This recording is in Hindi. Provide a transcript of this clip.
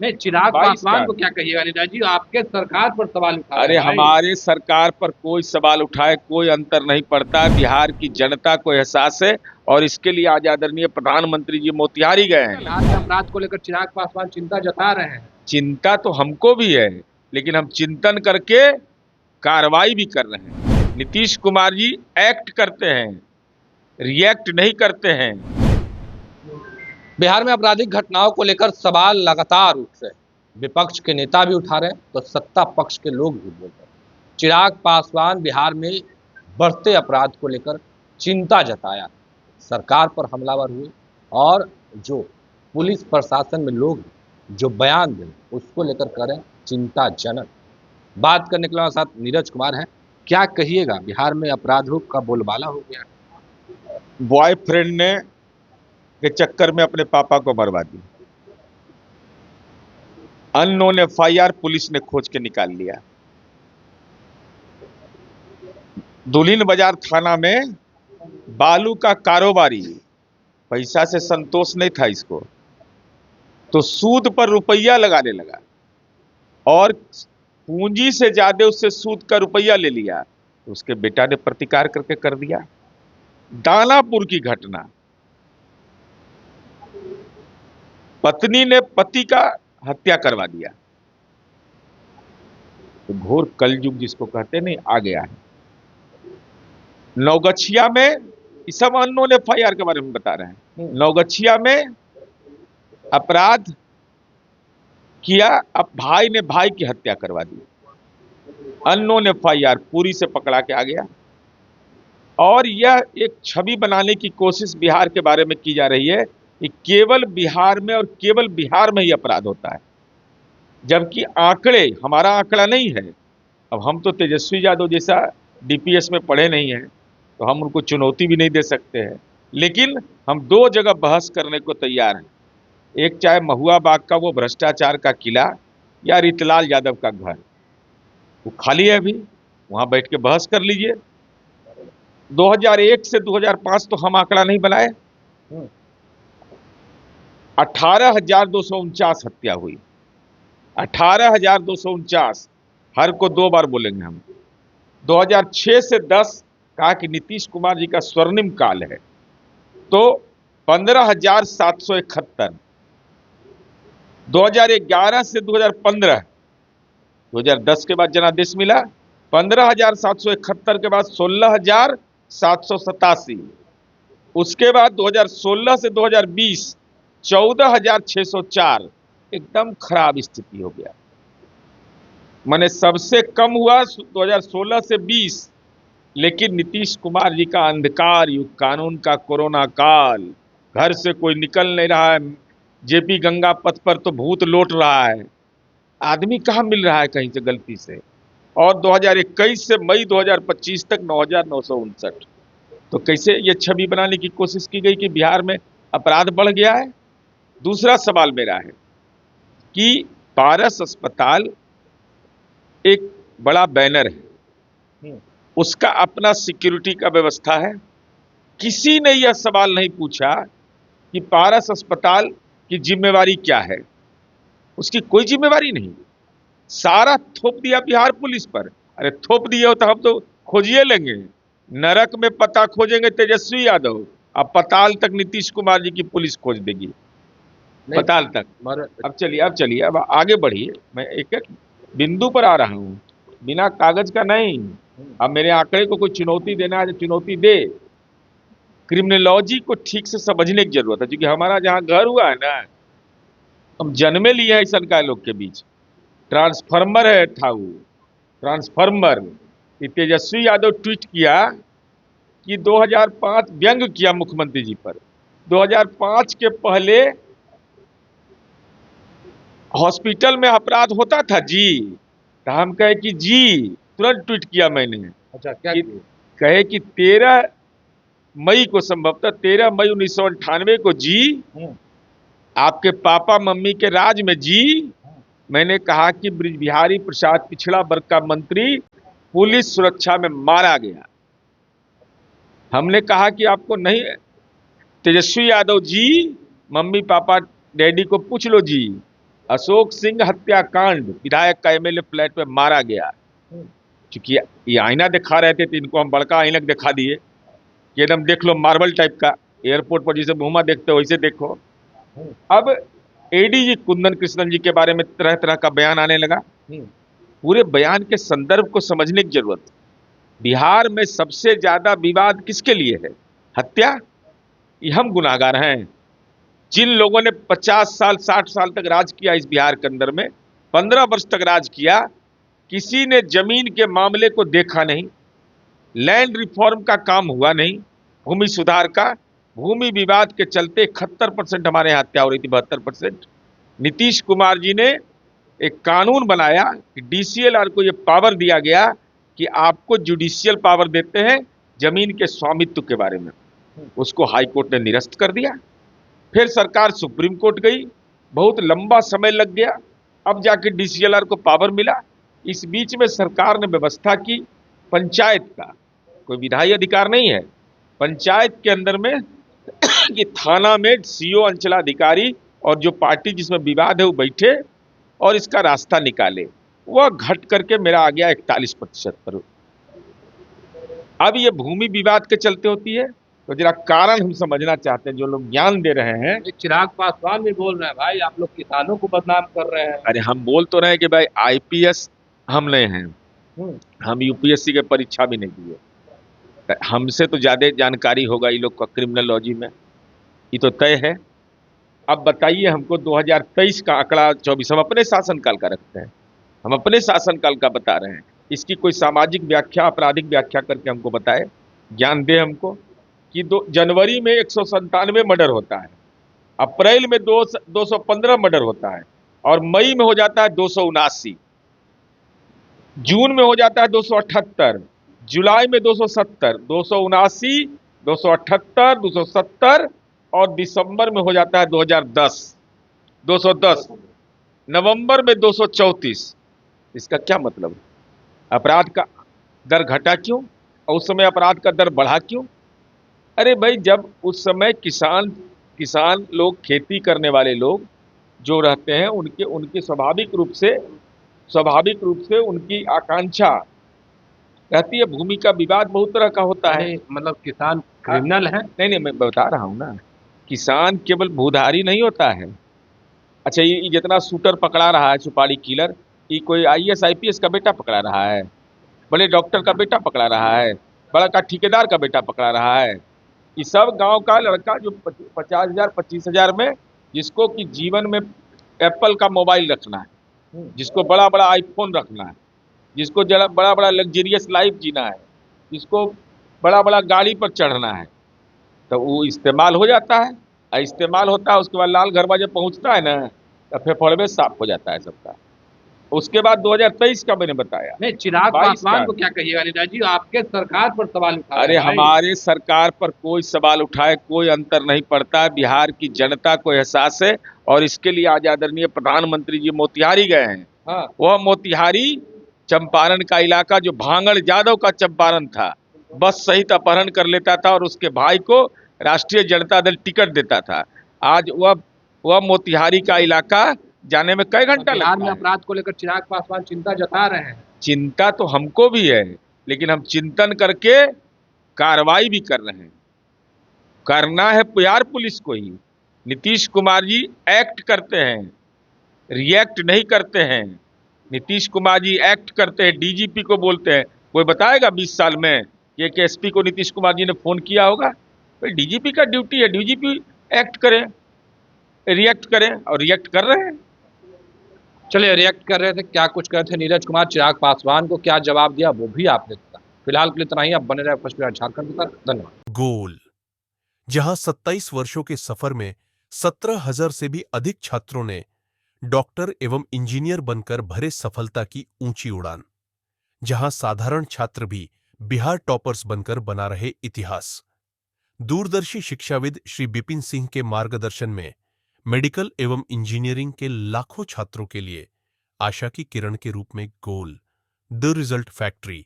नहीं, चिराग 22 पासवान का। को क्या कहिएगा नेता जी, आपके सरकार पर सवाल उठा रहे अरे हैं भाई। हमारे सरकार पर कोई सवाल उठाए कोई अंतर नहीं पड़ता है। बिहार की जनता को एहसास है और इसके लिए आज आदरणीय प्रधानमंत्री जी मोतिहारी गए हैं। बिहार में अपराध को लेकर चिराग पासवान चिंता जता रहे हैं। चिंता तो हमको भी है, लेकिन हम चिंतन करके कार्रवाई भी कर रहे हैं। नीतीश कुमार जी एक्ट करते हैं, रिएक्ट नहीं करते हैं। बिहार में आपराधिक घटनाओं को लेकर सवाल लगातार उठ रहे हैं। विपक्ष के नेता भी उठा रहे हैं तो सत्ता पक्ष के लोग भी बोल रहे हैं। चिराग पासवान बिहार में बढ़ते अपराध को लेकर चिंता जताया, सरकार पर हमलावर हुए और जो पुलिस प्रशासन में लोग जो बयान दें उसको लेकर करें चिंताजनक। बात करने के लिए हमारे साथ नीरज कुमार हैं। क्या कहिएगा, बिहार में अपराधों का बोलबाला हो गया। बॉयफ्रेंड ने के चक्कर में अपने पापा को मरवा दी। अननोन एफआईआर पुलिस ने खोज के निकाल लिया। दुल्हिन बाजार थाना में बालू का कारोबारी, पैसा से संतोष नहीं था इसको, तो सूद पर रुपया लगाने लगा और पूंजी से ज्यादा उससे सूद का रुपया ले लिया। तो उसके बेटा ने प्रतिकार करके कर दिया। दानापुर की घटना, पत्नी ने पति का हत्या करवा दिया। तो घोर कलयुग जिसको कहते नहीं आ गया है। नवगछिया में, इस सब अननोन एफआईआर के बारे में बता रहे हैं। नवगछिया में अपराध किया, अब भाई ने भाई की हत्या करवा दी। अननोन एफआईआर पूरी से पकड़ा के आ गया। और यह एक छवि बनाने की कोशिश बिहार के बारे में की जा रही है कि केवल बिहार में और केवल बिहार में ही अपराध होता है, जबकि आंकड़े हमारा आंकड़ा नहीं है। अब हम तो तेजस्वी यादव जैसा डीपीएस में पढ़े नहीं हैं, तो हम उनको चुनौती भी नहीं दे सकते हैं। लेकिन हम दो जगह बहस करने को तैयार हैं। एक, चाहे महुआ बाग का वो भ्रष्टाचार का किला या रीतलाल यादव का घर, वो खाली है अभी, वहां बैठ के बहस कर लीजिए। 2001 से 2005 तो हम आंकड़ा नहीं बनाए। 18,249 हत्या हुई। 18,249, हर को दो बार बोलेंगे हम। 2006 से 10 कहा कि नीतीश कुमार जी का स्वर्णिम काल है, तो 15,771। 2011 से 2015, 2010 के बाद जनादेश मिला। 15,771 के बाद 16,787, उसके बाद 2016 से 2020 14,604। एकदम खराब स्थिति हो गया। माने सबसे कम हुआ 2016 से 20। लेकिन नीतीश कुमार जी का अंधकार युग, कानून का कोरोना काल, घर से कोई निकल नहीं रहा है। जेपी गंगा पथ पर तो भूत लौट रहा है, आदमी कहां मिल रहा है कहीं से गलती से। और 2021 से मई 2025 तक 9,959। तो कैसे ये छवि बनाने की कोशिश की गई कि बिहार में अपराध बढ़ गया है। दूसरा सवाल मेरा है कि पारस अस्पताल एक बड़ा बैनर है, उसका अपना सिक्योरिटी का व्यवस्था है। किसी ने यह सवाल नहीं पूछा कि पारस अस्पताल की जिम्मेवारी क्या है। उसकी कोई जिम्मेवारी नहीं, सारा थोप दिया बिहार पुलिस पर। अरे थोप दिए हो तो हम तो खोजिए लेंगे, नरक में पता खोजेंगे तेजस्वी यादव, अब पताल तक नीतीश कुमार जी की पुलिस खोज देगी, पताल तक। अब चलिए अब आगे बढ़िए। मैं एक एक बिंदु पर आ रहा हूं, बिना कागज का नहीं। अब मेरे आंकड़े को कोई चुनौती देना है तो चुनौती दे। क्रिमिनोलॉजी को ठीक से समझने की जरूरत है, क्योंकि हमारा जहां घर हुआ है ना, हम जन्मे लिए हैं ऐसा का लोग के बीच। ट्रांसफार्मर है ठाऊ, ट्रांसफार्मर। तेजस्वी यादव ट्वीट किया कि 2005 व्यंग किया मुख्यमंत्री जी पर। 2005 के पहले हॉस्पिटल में अपराध होता था जी, तो हम कहे कि जी, तुरंत ट्वीट किया मैंने। अच्छा, क्या कहे कि 13 मई को, संभवतः 13 मई 1998 को जी, आपके पापा मम्मी के राज में जी, मैंने कहा कि ब्रिज बिहारी प्रसाद पिछड़ा वर्ग का मंत्री पुलिस सुरक्षा में मारा गया। हमने कहा कि आपको नहीं, Tejashwi Yadav ji, mummy papa daddy को पूछ लो जी, अशोक सिंह हत्याकांड, विधायक का एमएलए फ्लैट में मारा गया। क्योंकि ये आईना दिखा रहे थे तो इनको हम बड़का आईना दिखा दिए कि एकदम देख लो मार्बल टाइप का, एयरपोर्ट पर जैसे मुहम्मा देखते हो वैसे देखो। अब एडीजी कुंदन कृष्णन जी के बारे में तरह तरह का बयान आने लगा। पूरे बयान के संदर्भ को समझने की जरूरत है। बिहार में सबसे ज्यादा विवाद किसके लिए है? हत्या। ये हम गुनाहगार हैं। जिन लोगों ने 50 साल 60 साल तक राज किया इस बिहार के अंदर में, 15 वर्ष तक राज किया, किसी ने जमीन के मामले को देखा नहीं, लैंड रिफॉर्म का काम हुआ नहीं, भूमि सुधार का। भूमि विवाद के चलते 71% हमारे यहाँ हत्या हो रही थी, 72%। नीतीश कुमार जी ने एक कानून बनाया कि डीसीएलआर को ये पावर दिया गया कि आपको जुडिशियल पावर देते हैं जमीन के स्वामित्व के बारे में। उसको हाई कोर्ट ने निरस्त कर दिया। फिर सरकार सुप्रीम कोर्ट गई, बहुत लंबा समय लग गया, अब जाके डीसीएलआर को पावर मिला। इस बीच में सरकार ने व्यवस्था की, पंचायत का कोई विधायी अधिकार नहीं है, पंचायत के अंदर में कि थाना में सीओ अंचलाधिकारी और जो पार्टी जिसमें विवाद है वो बैठे और इसका रास्ता निकाले। वह घट करके मेरा आ गया 41% पर। अब ये भूमि विवाद के चलते होती है, तो जरा कारण हम समझना चाहते हैं। जो लोग ज्ञान दे रहे हैं, चिराग पासवान भी बोल रहे हैं भाई आप लोग किसानों को बदनाम कर रहे हैं। अरे हम बोल तो रहे हैं कि भाई आईपीएस हम नहीं हैं, हम यूपीएससी के परीक्षा भी नहीं दिए, हमसे तो ज्यादा जानकारी होगा ये लोग का क्रिमिनोलॉजी में, ये तो तय है। अब बताइए हमको 2023 का आंकड़ा 24 हम अपने शासनकाल का रखते हैं, हम अपने शासनकाल का बता रहे हैं। इसकी कोई सामाजिक व्याख्या, आपराधिक व्याख्या करके हमको बताए, ज्ञान दे हमको कि जनवरी में 197 मर्डर होता है, अप्रैल में 215 मर्डर होता है, और मई में हो जाता है 279, जून में हो जाता है 278, जुलाई में 270, 279, 278, 270, और दिसंबर में हो जाता है 210, नवंबर में 234। इसका क्या मतलब है? अपराध का दर घटा क्यों और उस समय अपराध का दर बढ़ा क्यों? अरे भाई, जब उस समय किसान लोग, खेती करने वाले लोग जो रहते हैं, उनके स्वाभाविक रूप से उनकी आकांक्षा रहती है। भूमि का विवाद बहुत तरह का होता है। मतलब किसान क्रिमिनल है? नहीं, मैं बता रहा हूं ना, किसान केवल भूधारी नहीं होता है। अच्छा, ये जितना शूटर पकड़ा रहा है, सुपारी किलर, ये कोई आईएएस आईपीएस का बेटा पकड़ा रहा है, बड़े डॉक्टर का बेटा पकड़ा रहा है, बड़ा का ठेकेदार का बेटा पकड़ा रहा है। ये सब गांव का लड़का जो 50,000 25,000 में, जिसको कि जीवन में एप्पल का मोबाइल रखना है, जिसको बड़ा बड़ा आईफोन रखना है, जिसको जरा बड़ा बड़ा लग्जरियस लाइफ जीना है, जिसको बड़ा बड़ा गाड़ी पर चढ़ना है, तो वो इस्तेमाल हो जाता है। इस्तेमाल होता है, उसके बाद लाल घरवा जब पहुंचता है ना, तो फेफड़े साफ हो जाता है सबका। उसके बाद 2023 का मैंने बताया। नहीं, चिराग पासवान को क्या कहिएगा निदा जी? आपके सरकार पर सवाल उठा। अरे हमारे सरकार पर कोई सवाल उठाए कोई अंतर नहीं पड़ता है। बिहार की जनता को एहसास है, और इसके लिए आज आदरणीय प्रधानमंत्री जी मोतिहारी गए हैं। हाँ। वह मोतिहारी चंपारण का इलाका जो भांगड़ यादव का चंपारण था, बस सहित अपहरण कर लेता था और उसके भाई को राष्ट्रीय जनता दल टिकट देता था। आज वह मोतिहारी का इलाका जाने में कई घंटा लगता है। बिहार में अपराध को लेकर चिराग पासवान चिंता जता रहे हैं। चिंता तो हमको भी है, लेकिन हम चिंतन करके कार्रवाई भी कर रहे हैं। करना है बिहार पुलिस को ही। नीतीश कुमार जी एक्ट करते हैं, रिएक्ट नहीं करते हैं। नीतीश कुमार जी एक्ट करते हैं, डीजीपी को बोलते हैं। कोई बताएगा 20 साल में एक एसपी को नीतीश कुमार जी ने फोन किया होगा? भाई डीजीपी का ड्यूटी है, डीजीपी एक्ट करें, रिएक्ट करें, और रिएक्ट कर रहे हैं। चलिए, रिएक्ट कर रहे थे, क्या कुछ कर रहे थे नीरज कुमार, चिराग पासवान को क्या जवाब दिया वो भी आपने देखा। फिलहाल के लिए इतना ही। आप बने रहे फर्स्ट झारखंड पर। धन्यवाद। गोल, जहां 27 वर्षों के सफर में 17,000 से भी अधिक छात्रों ने डॉक्टर एवं इंजीनियर बनकर भरे सफलता की ऊंची उड़ान, जहां साधारण छात्र भी बिहार टॉपर्स बनकर बना रहे इतिहास। दूरदर्शी शिक्षाविद श्री बिपिन सिंह के मार्गदर्शन में मेडिकल एवं इंजीनियरिंग के लाखों छात्रों के लिए आशा की किरण के रूप में गोल, द रिजल्ट फैक्ट्री।